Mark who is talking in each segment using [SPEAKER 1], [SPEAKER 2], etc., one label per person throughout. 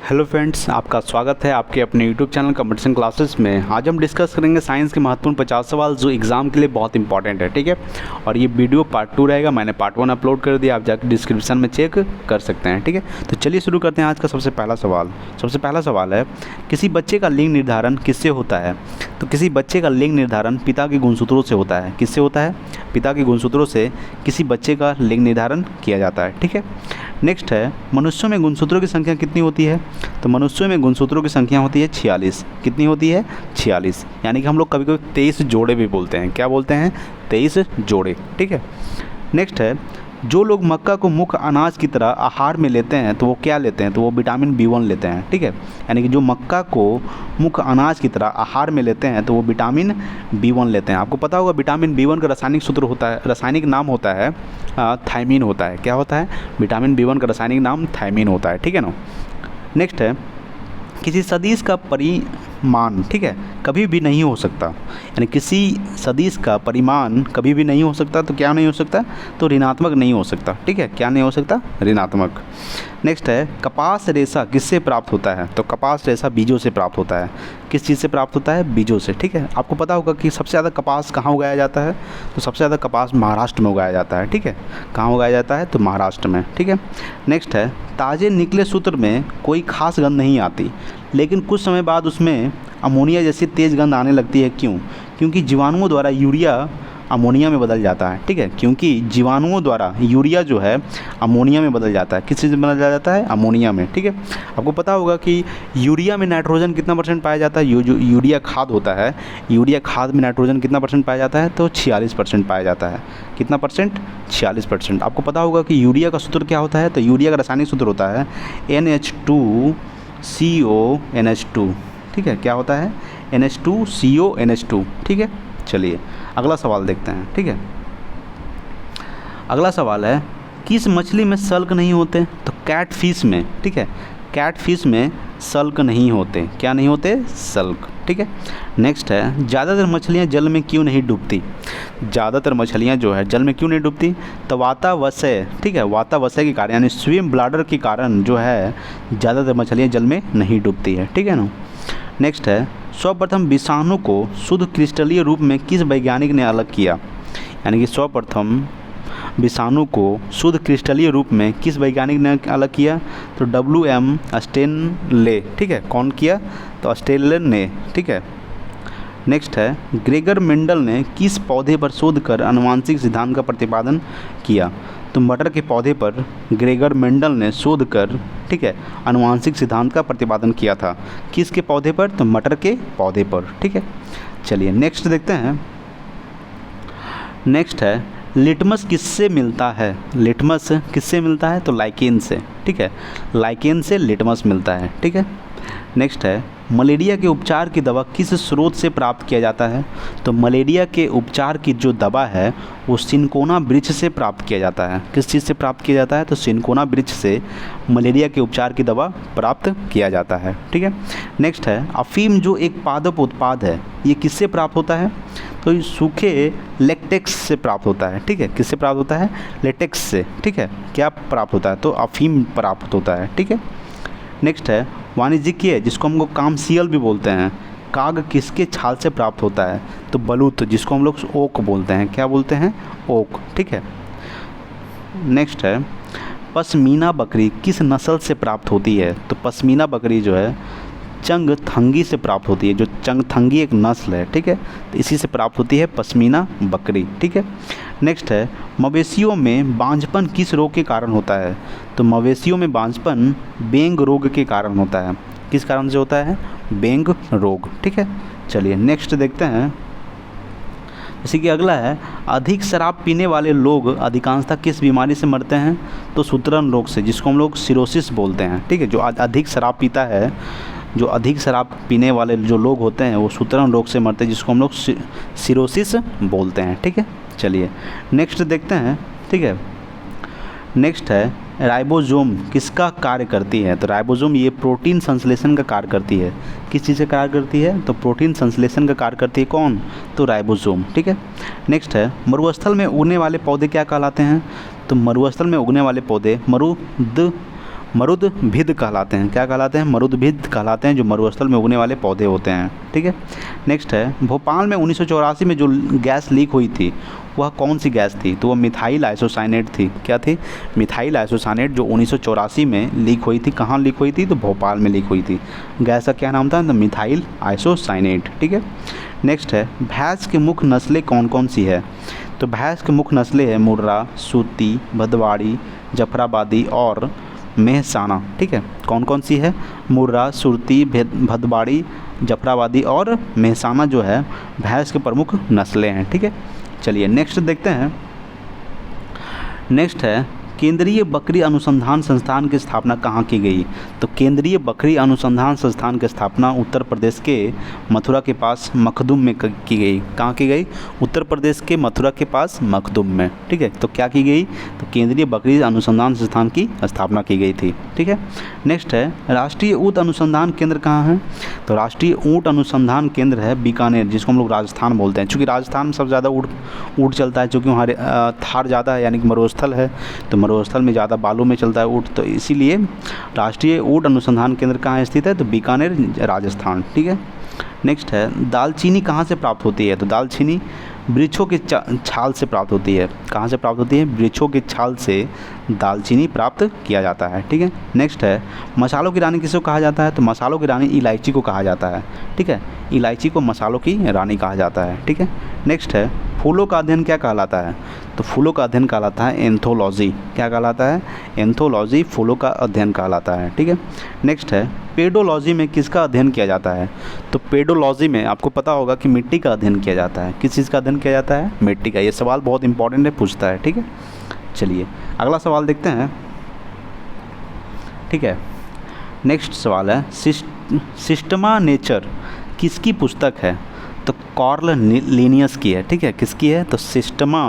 [SPEAKER 1] Hello friends, आपका स्वागत है आपके अपने यूट्यूब चैनल कंपटीशन क्लासेस में। आज हम डिस्कस करेंगे साइंस के महत्वपूर्ण 50 सवाल जो एग्ज़ाम के लिए बहुत इंपॉर्टेंट है। ठीक है, और ये वीडियो पार्ट 2 रहेगा। मैंने पार्ट 1 अपलोड कर दिया, आप जाकर डिस्क्रिप्शन में चेक कर सकते हैं। ठीक है, तो चलिए शुरू करते हैं आज का सबसे पहला सवाल। सबसे पहला सवाल है, किसी बच्चे का लिंग निर्धारण किससे होता है? तो किसी बच्चे का लिंग निर्धारण पिता के गुणसूत्रों से होता है। किससे होता है? पिता के गुणसूत्रों से किसी बच्चे का लिंग निर्धारण किया जाता है। ठीक है, नेक्स्ट है, मनुष्यों में गुणसूत्रों की संख्या कितनी होती है? तो मनुष्यों में गुणसूत्रों की संख्या होती है 46। कितनी होती है? 46। यानी कि हम लोग कभी कभी 23 जोड़े भी बोलते हैं। क्या बोलते हैं? 23 जोड़े। ठीक है, नेक्स्ट है, जो लोग मक्का को मुख्य अनाज की तरह आहार में लेते हैं तो वो क्या लेते हैं? तो वो विटामिन B1 लेते हैं। ठीक है, यानी कि जो मक्का को मुख्य अनाज की तरह आहार में लेते हैं तो वो विटामिन B1 लेते हैं। आपको पता होगा विटामिन B1 का रासायनिक सूत्र होता है, रासायनिक नाम होता है थायमीन होता है। क्या होता है? विटामिन B1 का रासायनिक नाम थायमीन होता है। ठीक है ना। नेक्स्ट है, किसी सदिश का परिमाण, ठीक है, कभी भी नहीं हो सकता। यानी किसी सदिश का परिमाण कभी भी नहीं हो सकता। तो क्या नहीं हो सकता? तो ऋणात्मक नहीं हो सकता। ठीक है, क्या नहीं हो सकता? ऋणात्मक। नेक्स्ट है, कपास रेशा किससे प्राप्त होता है? तो कपास रेशा बीजों से प्राप्त होता है। किस चीज़ से प्राप्त होता है? बीजों से। ठीक है, आपको पता होगा कि सबसे ज़्यादा कपास कहाँ उगाया जाता है? तो सबसे ज़्यादा कपास महाराष्ट्र में उगाया जाता है। ठीक है, कहाँ उगाया जाता है? तो महाराष्ट्र में। ठीक है, नेक्स्ट है, ताज़े निकले सूत्र में कोई खास गंध नहीं आती, लेकिन कुछ समय बाद उसमें अमोनिया जैसी तेज़ गंध आने लगती है। क्यों? क्योंकि जीवाणुओं द्वारा यूरिया अमोनिया में बदल जाता है। ठीक है, क्योंकि जीवाणुओं द्वारा यूरिया जो है अमोनिया में बदल जाता है। किस चीज़ में बदल जाता है? अमोनिया में। ठीक है, आपको पता होगा कि यूरिया में नाइट्रोजन कितना परसेंट पाया जाता है? जो यूरिया खाद होता है, यूरिया खाद में नाइट्रोजन कितना परसेंट पाया जाता है? तो 46% पाया जाता है। कितना परसेंट? 46%। आपको पता होगा कि यूरिया का सूत्र क्या होता है? तो यूरिया का रासायनिक सूत्र होता है NH2CONH2। ठीक है, क्या होता है? NH2CONH2। ठीक है, चलिए अगला सवाल देखते हैं। ठीक है, अगला सवाल है, किस मछली में सल्क नहीं होते? तो कैट फिश में। ठीक है, कैट फिश में सल्क नहीं होते। क्या नहीं होते? सल्क। ठीक है, नेक्स्ट है, ज़्यादातर मछलियाँ जल में क्यों नहीं डूबती? ज़्यादातर मछलियाँ जो है जल में क्यों नहीं डूबती? तो वातावशय। ठीक है, वातावशय के कारण यानी स्विम ब्लाडर के कारण जो है ज़्यादातर मछलियाँ जल में नहीं डूबती है। ठीक है ना। नेक्स्ट है, सर्वप्रथम विषाणु को शुद्ध क्रिस्टलीय रूप में किस वैज्ञानिक ने अलग किया? यानी कि सर्वप्रथम विषाणु को शुद्ध क्रिस्टलीय रूप में किस वैज्ञानिक ने अलग किया? तो WM स्टेनले। ठीक है, कौन किया? तो स्टेनले ने। ठीक है, नेक्स्ट है, ग्रेगर मेंडल ने किस पौधे पर शोध कर आनुवंशिक सिद्धांत का प्रतिपादन किया? तो मटर के पौधे पर ग्रेगर मेंडल ने शोध कर, ठीक है, आनुवंशिक सिद्धांत का प्रतिपादन किया था। किसके पौधे पर? तो मटर के पौधे पर। ठीक है, चलिए नेक्स्ट देखते हैं। नेक्स्ट है, लिटमस किससे मिलता है? लिटमस किससे मिलता है? तो लाइकेन से। ठीक है, लाइकेन से लिटमस मिलता है। ठीक है, नेक्स्ट है, मलेरिया के उपचार की दवा किस स्रोत से प्राप्त किया जाता है? तो मलेरिया के उपचार की जो दवा है वो सिनकोना वृक्ष से प्राप्त किया जाता है। किस चीज़ से प्राप्त किया जाता है? तो सिनकोना वृक्ष से मलेरिया के उपचार की दवा प्राप्त किया जाता है। ठीक है, नेक्स्ट है, अफीम जो एक पादप उत्पाद है ये किससे प्राप्त होता है? तो ये सूखे लेटेक्स से प्राप्त होता है। ठीक है, किससे प्राप्त होता है? लेटेक्स से। ठीक है, क्या प्राप्त होता है? तो अफीम प्राप्त होता है। ठीक है, नेक्स्ट है, वाणिज्यिक जिसको हम लोग कामसियल भी बोलते हैं, काग किसके छाल से प्राप्त होता है? तो बलूत, जिसको हम लोग ओक बोलते हैं। क्या बोलते हैं? ओक। ठीक है, नेक्स्ट है, पश्मीना बकरी किस नस्ल से प्राप्त होती है? तो पश्मीना बकरी जो है चंगथंगी से प्राप्त होती है। जो चंगथंगी एक नस्ल है। ठीक है, तो इसी से प्राप्त होती है पश्मीना बकरी। ठीक है, नेक्स्ट है, मवेशियों में बांझपन किस रोग के कारण होता है? तो मवेशियों में बांझपन बेंग रोग के कारण होता है। किस कारण से होता है? बेंग रोग। ठीक है, चलिए नेक्स्ट देखते हैं। जैसे कि अगला है, अधिक शराब पीने वाले लोग अधिकांशतः किस बीमारी से मरते हैं? तो सूत्रण रोग से, जिसको हम लोग सिरोसिस बोलते हैं। ठीक है, जो अधिक शराब पीता है, जो अधिक शराब पीने वाले जो लोग होते हैं वो सूत्रण रोग से मरते हैं, जिसको हम लोग सिरोसिस बोलते हैं। ठीक है, चलिए नेक्स्ट देखते हैं। ठीक है, नेक्स्ट है, राइबोसोम किसका कार्य करती है? तो राइबोसोम ये प्रोटीन संश्लेषण का कार्य करती है। किस चीज़ का कार्य करती है? तो प्रोटीन संश्लेषण का कार्य करती है। कौन? तो राइबोसोम। ठीक है, नेक्स्ट है, मरुस्थल में उगने वाले पौधे क्या कहलाते हैं? तो मरुस्थल में उगने वाले पौधे मरुदभिद कहलाते हैं। क्या कहलाते हैं? मरुदभिद कहलाते हैं, जो मरुस्थल में उगने वाले पौधे होते हैं। ठीक है, नेक्स्ट है भोपाल में 1984 में जो गैस लीक हुई थी वह कौन सी गैस थी? तो वह मिथाइल आइसोसाइनेट थी। क्या थी? मिथाइल आइसोसाइनेट, जो 1984 में लीक हुई थी। कहाँ लीक हुई थी? तो भोपाल में लीक हुई थी। गैस का क्या नाम था? तो मिथाइल आइसोसाइनेट। ठीक है, नेक्स्ट है भैंस की मुख्य नस्लें कौन कौन सी है? तो भैंस की मुख्य नस्लें हैं मुर्रा, सूती, भदवाड़ी, जफराबादी और मेहसाना। ठीक है, कौन कौन सी है? मुर्रा, सुरती, भदवाड़ी, जफराबादी और मेहसाना जो है भैंस के प्रमुख नस्लें हैं। ठीक है, चलिए नेक्स्ट देखते हैं। नेक्स्ट है केंद्रीय बकरी अनुसंधान संस्थान की स्थापना कहाँ की गई? तो केंद्रीय बकरी अनुसंधान संस्थान की स्थापना उत्तर प्रदेश के मथुरा के पास मखदुम में की गई। कहाँ की गई? उत्तर प्रदेश के मथुरा के पास मखदुम में। ठीक है, तो क्या की गई? तो केंद्रीय बकरी अनुसंधान संस्थान की स्थापना की गई थी। ठीक है, नेक्स्ट है राष्ट्रीय ऊँट अनुसंधान केंद्र कहाँ है? तो राष्ट्रीय ऊँट अनुसंधान केंद्र है बीकानेर, जिसको हम लोग राजस्थान बोलते हैं। चूँकि राजस्थान में सबसे ज़्यादा ऊँट चलता है, चूँकि वहाँ थार ज़्यादा है, यानी कि मरुस्थल है, तो मरुस्थल में ज़्यादा बालू में चलता है ऊँट, तो इसीलिए राष्ट्रीय ऊँट अनुसंधान केंद्र कहाँ स्थित है? तो बीकानेर, राजस्थान। ठीक है, नेक्स्ट है दालचीनी कहाँ से प्राप्त होती है? तो दालचीनी वृक्षों के छाल से प्राप्त होती है। कहाँ से प्राप्त होती है? वृक्षों के छाल से दालचीनी प्राप्त किया जाता है। ठीक है, नेक्स्ट है मसालों की रानी किसको कहा जाता है? तो मसालों की रानी इलायची को कहा जाता है। ठीक है, इलायची को मसालों की रानी कहा जाता है। ठीक है, नेक्स्ट है फूलों का अध्ययन क्या कहलाता है? तो फूलों का अध्ययन कहलाता है एंथोलॉजी। क्या कहलाता है? एंथोलॉजी फूलों का अध्ययन कहलाता है। ठीक है, नेक्स्ट है पेडोलॉजी में किसका अध्ययन किया जाता है? तो पेडोलॉजी में आपको पता होगा कि मिट्टी का अध्ययन किया जाता है। किस चीज़ का अध्ययन किया जाता है? मिट्टी का। ये सवाल बहुत इंपॉर्टेंट है, पूछता है। ठीक है, चलिए अगला सवाल देखते हैं। ठीक है, नेक्स्ट सवाल है सिस्टमा नेचर किसकी पुस्तक है? तो कार्ल लिनियस की है। ठीक है, किसकी है? तो सिस्टमा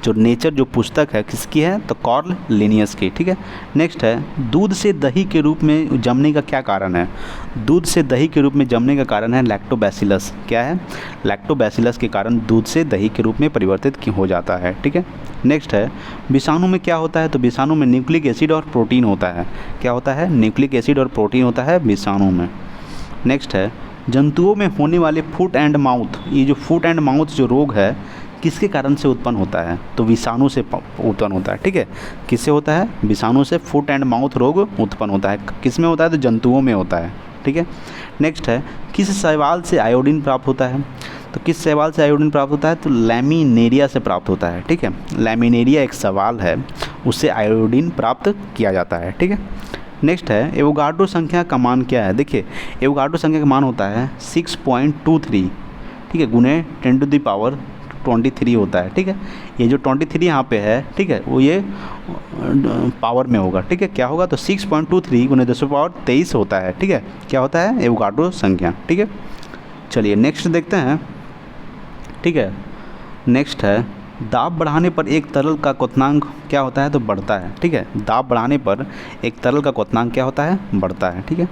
[SPEAKER 1] जो नेचर जो पुस्तक है किसकी है? तो कार्ल लिनियस की। ठीक है, नेक्स्ट है दूध से दही के रूप में जमने का क्या कारण है? दूध से दही के रूप में जमने का कारण है लैक्टोबैसिलस। क्या है? लैक्टोबैसिलस के कारण दूध से दही के रूप में परिवर्तित हो जाता है। ठीक है, नेक्स्ट है विषाणु में क्या होता है? तो विषाणु में न्यूक्लिक एसिड और प्रोटीन होता है। क्या होता है? न्यूक्लिक एसिड और प्रोटीन होता है विषाणु में। नेक्स्ट है जंतुओं में होने वाले फुट एंड माउथ, ये जो फुट एंड माउथ जो रोग है किसके कारण से उत्पन्न होता है? तो विषाणु से उत्पन्न होता है। ठीक है, किससे होता है? विषाणु से फुट एंड माउथ रोग उत्पन्न होता है। किस में होता है? तो जंतुओं में होता है। ठीक है, नेक्स्ट है किस शैवाल से आयोडीन प्राप्त होता है? तो किस शैवाल से आयोडीन प्राप्त होता है? तो लैमिनेरिया से प्राप्त होता है। ठीक है, लैमिनेरिया एक शैवाल है, उससे आयोडीन प्राप्त किया जाता है। ठीक है, नेक्स्ट है एवोगाड्रो संख्या का मान क्या है? देखिए एवोगाड्रो संख्या का मान होता है 6.23। ठीक है, गुने 10⁻23 होता है। ठीक है, ये जो 23 यहाँ पे है, ठीक है, वो ये पावर में होगा। ठीक है, क्या होगा? तो 6.23 गुने 10⁻23 होता है। ठीक है, क्या होता है? एवोगाड्रो संख्या। ठीक है, चलिए नेक्स्ट देखते हैं। ठीक है, नेक्स्ट है दाब बढ़ाने पर एक तरल का क्वथनांक क्या होता है? तो बढ़ता है। ठीक है, दाब बढ़ाने पर एक तरल का क्वथनांक क्या होता है? बढ़ता है। ठीक है,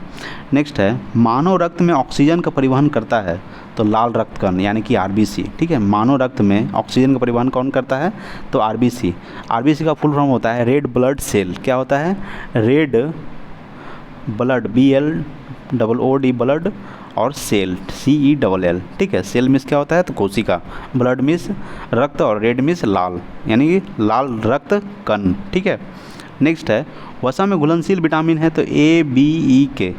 [SPEAKER 1] नेक्स्ट है मानव रक्त में ऑक्सीजन का परिवहन करता है तो लाल रक्त कण यानी कि आरबीसी। ठीक है, मानव रक्त में ऑक्सीजन का परिवहन कौन करता है? तो आरबीसी। आरबीसी का फुल फॉर्म होता है रेड ब्लड सेल। क्या होता है? रेड ब्लड, BLOOD ब्लड, और सेल CELL। ठीक है, सेल मीन्स क्या होता है? तो कोशिका, ब्लड मीन्स रक्त, और रेड मीन्स लाल, यानी कि लाल रक्त कण। ठीक है, नेक्स्ट है वसा में घुलनशील विटामिन है तो ADE के।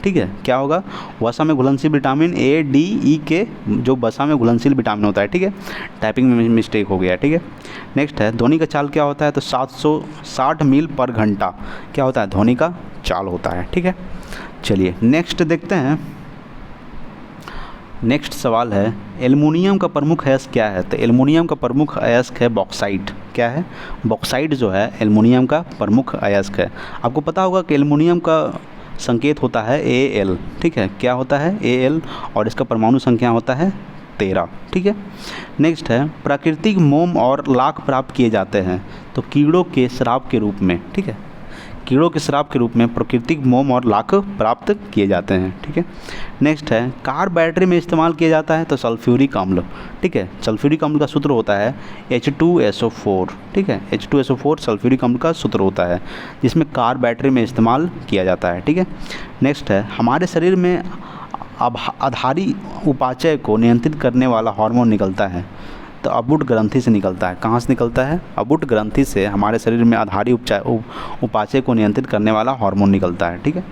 [SPEAKER 1] ठीक है, क्या होगा? वसा में घुलनशील विटामिन ADE के, जो वसा में घुलनशील विटामिन होता है। ठीक है, टाइपिंग में मिस्टेक हो गया। ठीक है, नेक्स्ट है ध्वनि का चाल क्या होता है? तो 760 मील पर घंटा क्या होता है? ध्वनि का चाल होता है। ठीक है, चलिए नेक्स्ट देखते हैं। नेक्स्ट सवाल है एल्युमिनियम का प्रमुख अयस्क क्या है? तो एल्युमिनियम का प्रमुख अयस्क है बॉक्साइट। क्या है? बॉक्साइट जो है एल्युमिनियम का प्रमुख अयस्क है। आपको पता होगा कि एल्युमिनियम का संकेत होता है Al। ठीक है, क्या होता है? Al, और इसका परमाणु संख्या होता है 13। ठीक है, नेक्स्ट है प्राकृतिक मोम और लाख प्राप्त किए जाते हैं तो कीड़ों के श्राप के रूप में। ठीक है, कीड़ों के श्राप के रूप में प्राकृतिक मोम और लाख प्राप्त किए जाते हैं। ठीक है, नेक्स्ट है कार बैटरी में इस्तेमाल किया जाता है तो सल्फ्यूरिक अम्ल। ठीक है, सल्फ्यूरिक अम्ल का सूत्र होता है H2SO4। ठीक है, H2SO4 सल्फ्यूरिक अम्ल का सूत्र होता है जिसमें कार बैटरी में इस्तेमाल किया जाता है। ठीक है, नेक्स्ट है हमारे शरीर में आधारी उपाचय को नियंत्रित करने वाला हार्मोन निकलता है तो अबुट ग्रंथि से निकलता है। कहाँ से निकलता है? अबुट ग्रंथि से हमारे शरीर में आधारी उपाचय को नियंत्रित करने वाला हार्मोन निकलता है। ठीक है,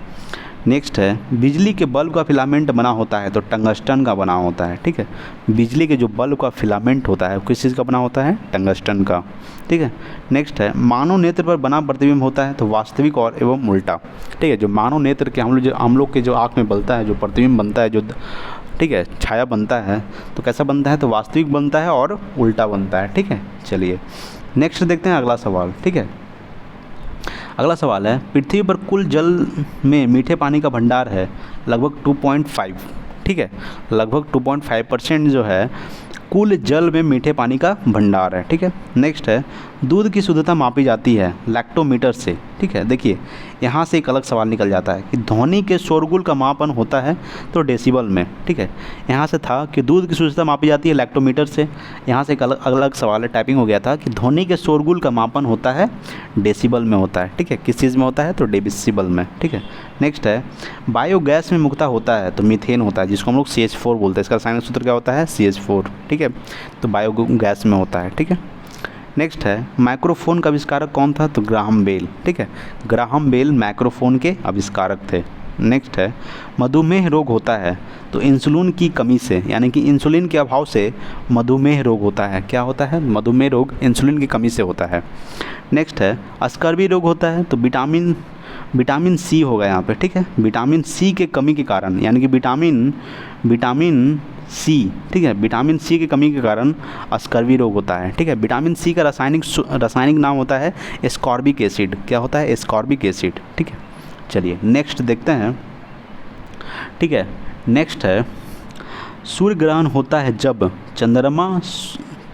[SPEAKER 1] नेक्स्ट है बिजली के बल्ब का फिलामेंट बना होता है तो टंगस्टन का बना होता है। ठीक है, बिजली के जो बल्ब का फिलामेंट होता है किस चीज़ का बना होता है? टंगस्टन का। ठीक है, नेक्स्ट है मानव नेत्र पर बना प्रतिबिंब होता है तो वास्तविक और एवं उल्टा। ठीक है, जो मानव नेत्र के हम लोग के जो आँख में बनता है, जो प्रतिबिंब बनता है, जो ठीक है छाया बनता है तो कैसा बनता है? तो वास्तविक बनता है और उल्टा बनता है। ठीक है, चलिए नेक्स्ट देखते हैं अगला सवाल। ठीक है, अगला सवाल है पृथ्वी पर कुल जल में मीठे पानी का भंडार है लगभग 2.5। ठीक है, लगभग 2.5% जो है कुल जल में मीठे पानी का भंडार है। ठीक है, नेक्स्ट है दूध की शुद्धता मापी जाती है लैक्टोमीटर से। ठीक है, देखिए यहाँ से एक अलग सवाल निकल जाता है कि ध्वनि के शोरगुल का मापन होता है तो डेसिबल में। ठीक है, यहाँ से था कि दूध की शुद्धता मापी जाती है लैक्टोमीटर से, यहाँ से एक अलग सवाल है, टाइपिंग हो गया था कि ध्वनि के शोरगुल का मापन होता है डेसिबल में होता है। ठीक है, किस चीज़ में होता है? तो डेसिबल में। ठीक है, नेक्स्ट है बायोगैस में मुक्ता होता है तो मीथेन होता है जिसको हम लोग CH4 बोलते हैं। इसका रासायनिक सूत्र क्या होता है? CH4। ठीक है, तो बायोगैस में होता है। ठीक है, नेक्स्ट है माइक्रोफोन का आविष्कारक कौन था? तो ग्राहम बेल। ठीक है, ग्राहम बेल माइक्रोफोन के आविष्कारक थे। नेक्स्ट है मधुमेह रोग होता है तो इंसुलिन की कमी से, यानी कि इंसुलिन के अभाव से मधुमेह रोग होता है। क्या होता है? मधुमेह रोग इंसुलिन की कमी से होता है। नेक्स्ट है स्कर्वी रोग होता है तो विटामिन सी होगा यहाँ पे। ठीक है, विटामिन सी के कमी के कारण, यानी कि विटामिन सी। ठीक है, विटामिन सी की कमी के कारण स्कर्वी रोग होता है। ठीक है, विटामिन सी का रासायनिक नाम होता है एस्कॉर्बिक एसिड। क्या होता है? Ascorbic acid. ठीक है, चलिए नेक्स्ट देखते हैं। ठीक है, नेक्स्ट है सूर्य ग्रहण होता है जब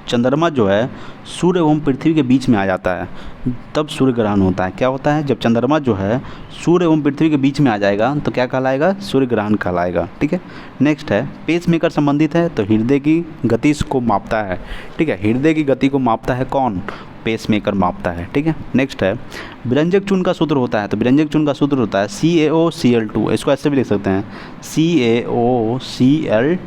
[SPEAKER 1] चंद्रमा जो है सूर्य एवं पृथ्वी के बीच में आ जाता है तब सूर्य ग्रहण होता है। क्या होता है? जब चंद्रमा जो है सूर्य एवं पृथ्वी के बीच में आ जाएगा तो क्या कहलाएगा? सूर्य ग्रहण कहलाएगा। ठीक है, नेक्स्ट है पेसमेकर संबंधित है तो हृदय की गति को मापता है। ठीक है, हृदय की गति को मापता है कौन? पेसमेकर मापता है। ठीक है, नेक्स्ट है विरंजक चूर्ण का सूत्र होता है तो विरंजक चूर्ण का सूत्र होता है CaOCl2। इसको ऐसे भी लिख सकते हैं CaOCl2।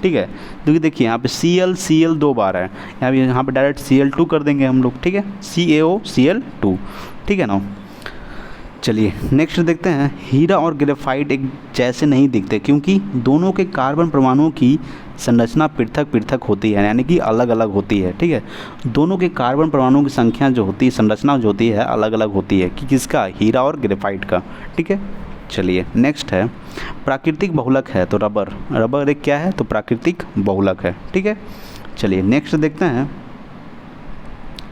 [SPEAKER 1] ठीक है, क्योंकि देखिए यहाँ पे Cl 2 बार है, यहाँ पे डायरेक्ट Cl2 कर देंगे हम लोग। ठीक है, CaOCl2। ठीक है ना, चलिए नेक्स्ट देखते हैं हीरा और ग्रेफाइट एक जैसे नहीं दिखते क्योंकि दोनों के कार्बन परमाणुओं की संरचना पृथक पृथक होती है, यानी कि अलग अलग होती है। ठीक है, दोनों के कार्बन परमाणुओं की संख्या जो होती है, संरचना जो होती है अलग अलग होती है कि किसका? हीरा और ग्रेफाइट का। ठीक है, चलिए नेक्स्ट है प्राकृतिक बहुलक है तो रबर एक क्या है? तो प्राकृतिक बहुलक है। ठीक है, चलिए नेक्स्ट देखते हैं।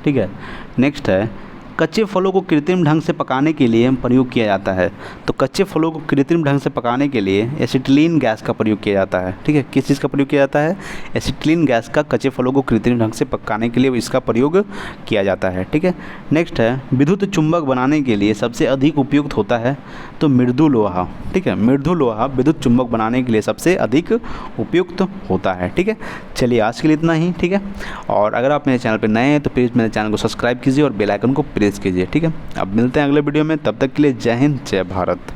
[SPEAKER 1] ठीक है, नेक्स्ट है कच्चे फलों को कृत्रिम ढंग से पकाने के लिए प्रयोग किया जाता है तो कच्चे फलों को कृत्रिम ढंग से पकाने के लिए एसिटिलीन गैस का प्रयोग किया जाता है। ठीक है, किस चीज़ का प्रयोग किया जाता है? एसिटिलीन गैस का कच्चे फलों को कृत्रिम ढंग से पकाने के लिए इसका प्रयोग किया जाता है। ठीक है, नेक्स्ट है विद्युत चुंबक बनाने के लिए सबसे अधिक उपयुक्त होता है तो मृदु लोहा। ठीक है, मृदु लोहा विद्युत चुंबक बनाने के लिए सबसे अधिक उपयुक्त होता है। ठीक है, चलिए आज के लिए इतना ही। ठीक है, और अगर आप मेरे चैनल पर नए हैं तो प्लीज़ मेरे चैनल को सब्सक्राइब कीजिए और बेल आइकन को प्रेस कीजिए। ठीक है, अब मिलते हैं अगले वीडियो में, तब तक के लिए जय हिंद जय भारत।